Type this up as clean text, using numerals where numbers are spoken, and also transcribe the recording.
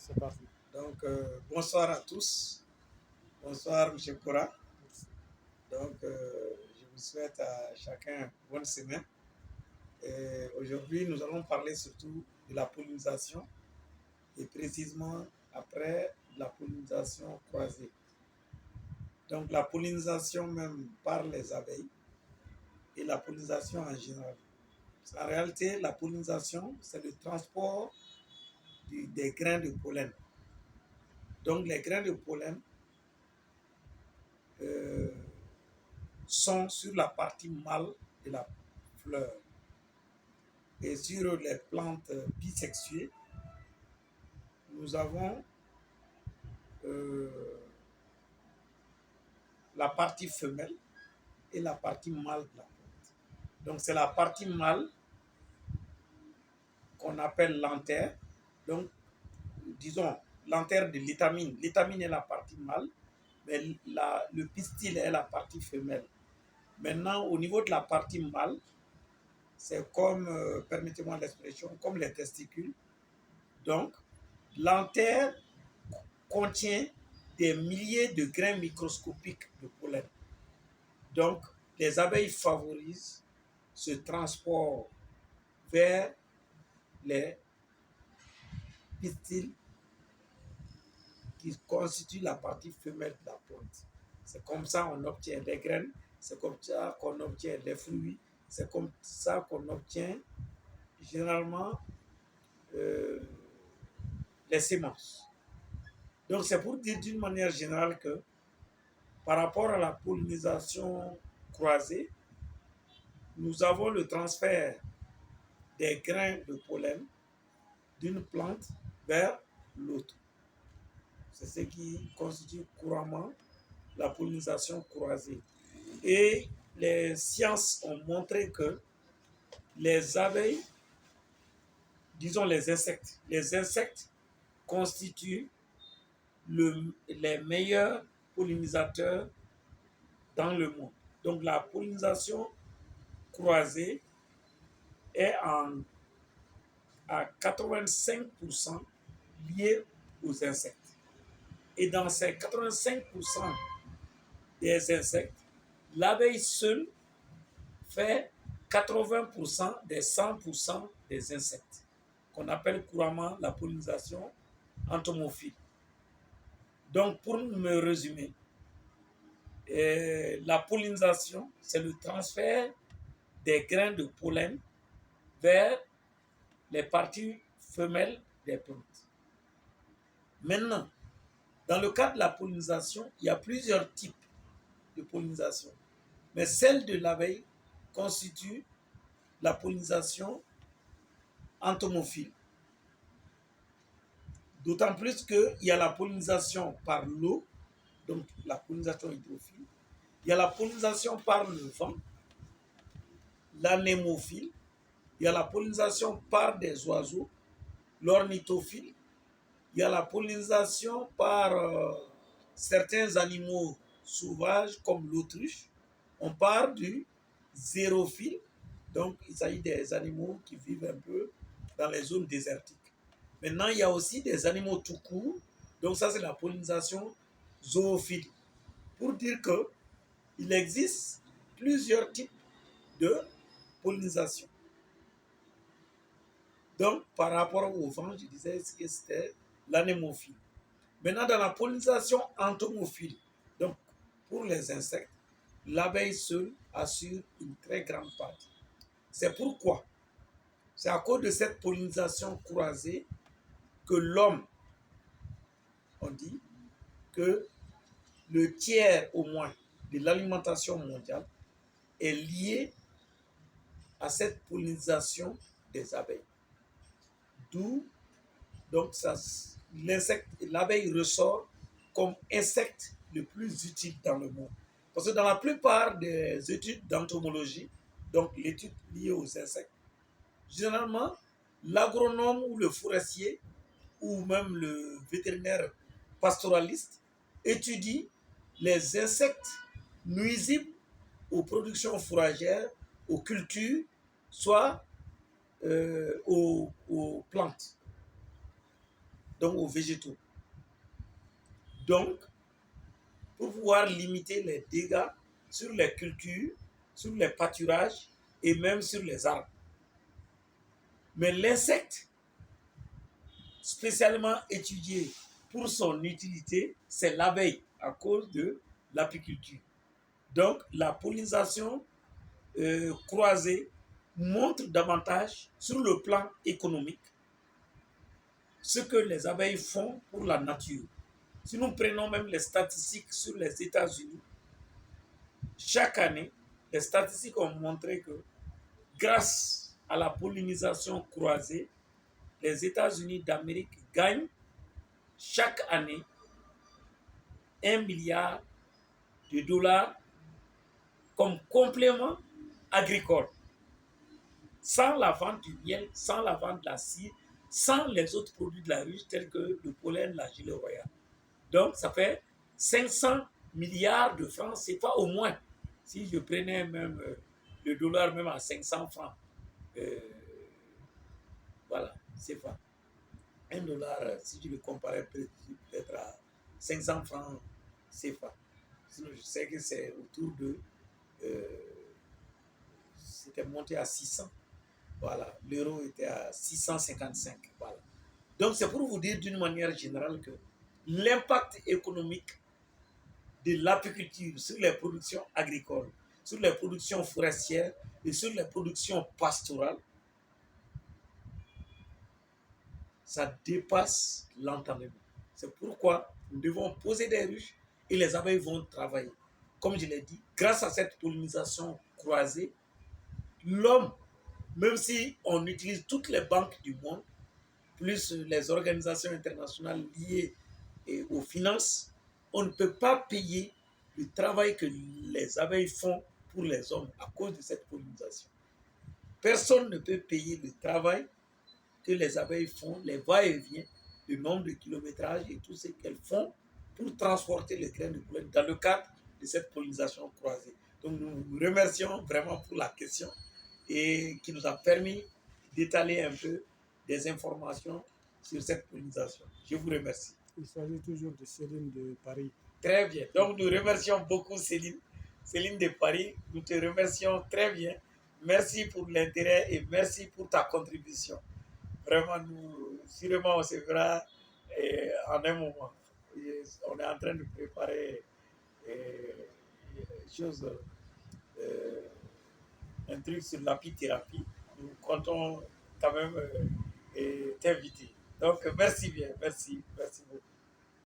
C'est parti. Donc, bonsoir à tous. Bonsoir, M. Koura. Donc, je vous souhaite à chacun bonne semaine. Aujourd'hui, nous allons parler surtout de la pollinisation et précisément après la pollinisation croisée. Donc, la pollinisation même par les abeilles et la pollinisation en général. En réalité, la pollinisation, c'est le transport des grains de pollen. Donc, les grains de pollen sont sur la partie mâle de la fleur. Et sur les plantes bisexuées, nous avons la partie femelle et la partie mâle de la plante. Donc c'est la partie mâle qu'on appelle l'antère. Donc, disons, l'antère de l'étamine. L'étamine est la partie mâle, mais le pistil est la partie femelle. Maintenant, au niveau de la partie mâle, c'est comme, permettez-moi l'expression, comme les testicules. Donc, l'antère contient des milliers de grains microscopiques de pollen. Donc, les abeilles favorisent ce transport vers les pistils qui constituent la partie femelle de la plante. C'est comme ça qu'on obtient des graines, c'est comme ça qu'on obtient des fruits, c'est comme ça qu'on obtient généralement les semences. Donc c'est pour dire d'une manière générale que par rapport à la pollinisation croisée, nous avons le transfert des grains de pollen d'une plante vers l'autre. C'est ce qui constitue couramment la pollinisation croisée. Et les sciences ont montré que les abeilles, disons les insectes constituent les meilleurs pollinisateurs dans le monde. Donc la pollinisation croisée est à 85% liée aux insectes. Et dans ces 85% des insectes, l'abeille seule fait 80% des 100% des insectes, qu'on appelle couramment la pollinisation entomophile. Donc, pour me résumer, la pollinisation, c'est le transfert des grains de pollen vers les parties femelles des plantes. Maintenant, dans le cas de la pollinisation, il y a plusieurs types de pollinisation. Mais celle de l'abeille constitue la pollinisation entomophile. D'autant plus qu'il y a la pollinisation par l'eau, donc la pollinisation hydrophile. Il y a la pollinisation par le vent, l'anémophile. Il y a la pollinisation par des oiseaux, l'ornithophile. Il y a la pollinisation par certains animaux sauvages comme l'autruche. On parle du xérophile, donc il s'agit des animaux qui vivent un peu dans les zones désertiques. Maintenant, il y a aussi des animaux tout court, donc ça c'est la pollinisation zoophile. Pour dire qu'il existe plusieurs types de pollinisation. Donc, par rapport au vent, je disais que c'était l'anémophile. Maintenant, dans la pollinisation entomophile, donc pour les insectes, l'abeille seule assure une très grande partie. C'est pourquoi, c'est à cause de cette pollinisation croisée que l'homme, on dit que le tiers au moins de l'alimentation mondiale est lié à cette pollinisation des abeilles. D'où, donc, l'abeille ressort comme insecte le plus utile dans le monde. Parce que dans la plupart des études d'entomologie, donc l'étude liée aux insectes, généralement, l'agronome ou le forestier ou même le vétérinaire pastoraliste étudie les insectes nuisibles aux productions fourragères, aux cultures, soit aux plantes. donc aux végétaux. Donc, pour pouvoir limiter les dégâts sur les cultures, sur les pâturages et même sur les arbres. Mais l'insecte, spécialement étudié pour son utilité, c'est l'abeille à cause de l'apiculture. Donc, la pollinisation croisée montre davantage sur le plan économique ce que les abeilles font pour la nature. Si nous prenons même les statistiques sur les États-Unis, chaque année, les statistiques ont montré que grâce à la pollinisation croisée, les États-Unis d'Amérique gagnent chaque année 1 milliard de dollars comme complément agricole. Sans la vente du miel, sans la vente de la cire, sans les autres produits de la ruche tels que le pollen, la gelée royale. Donc, ça fait 500 milliards de francs, c'est pas au moins. Si je prenais même le dollar même à 500 francs, voilà, c'est pas. $1, si je le comparais peut-être à 500 francs CFA. Sinon, je sais que c'est autour de. C'était monté à 600. Voilà, l'euro était à 655. Voilà. Donc, c'est pour vous dire d'une manière générale que l'impact économique de l'apiculture sur les productions agricoles, sur les productions forestières et sur les productions pastorales, ça dépasse l'entendement. C'est pourquoi nous devons poser des ruches et les abeilles vont travailler. Comme je l'ai dit, grâce à cette pollinisation croisée, l'homme, même si on utilise toutes les banques du monde, plus les organisations internationales liées aux finances, on ne peut pas payer le travail que les abeilles font pour les hommes à cause de cette pollinisation. Personne ne peut payer le travail que les abeilles font, les va-et-vient, le nombre de kilométrages et tout ce qu'elles font pour transporter les graines de pollen dans le cadre de cette pollinisation croisée. Donc nous vous remercions vraiment pour la question et qui nous a permis d'étaler un peu des informations sur cette pollinisation. Je vous remercie. Il s'agit toujours de Céline de Paris. Très bien. Donc nous remercions beaucoup Céline. Céline de Paris, nous te remercions très bien. Merci pour l'intérêt et merci pour ta contribution. Vraiment, nous, sûrement, on se verra en un moment. Et on est en train de préparer chose, un truc sur l'apithérapie. Nous comptons quand même t'inviter. Donc, merci bien, merci.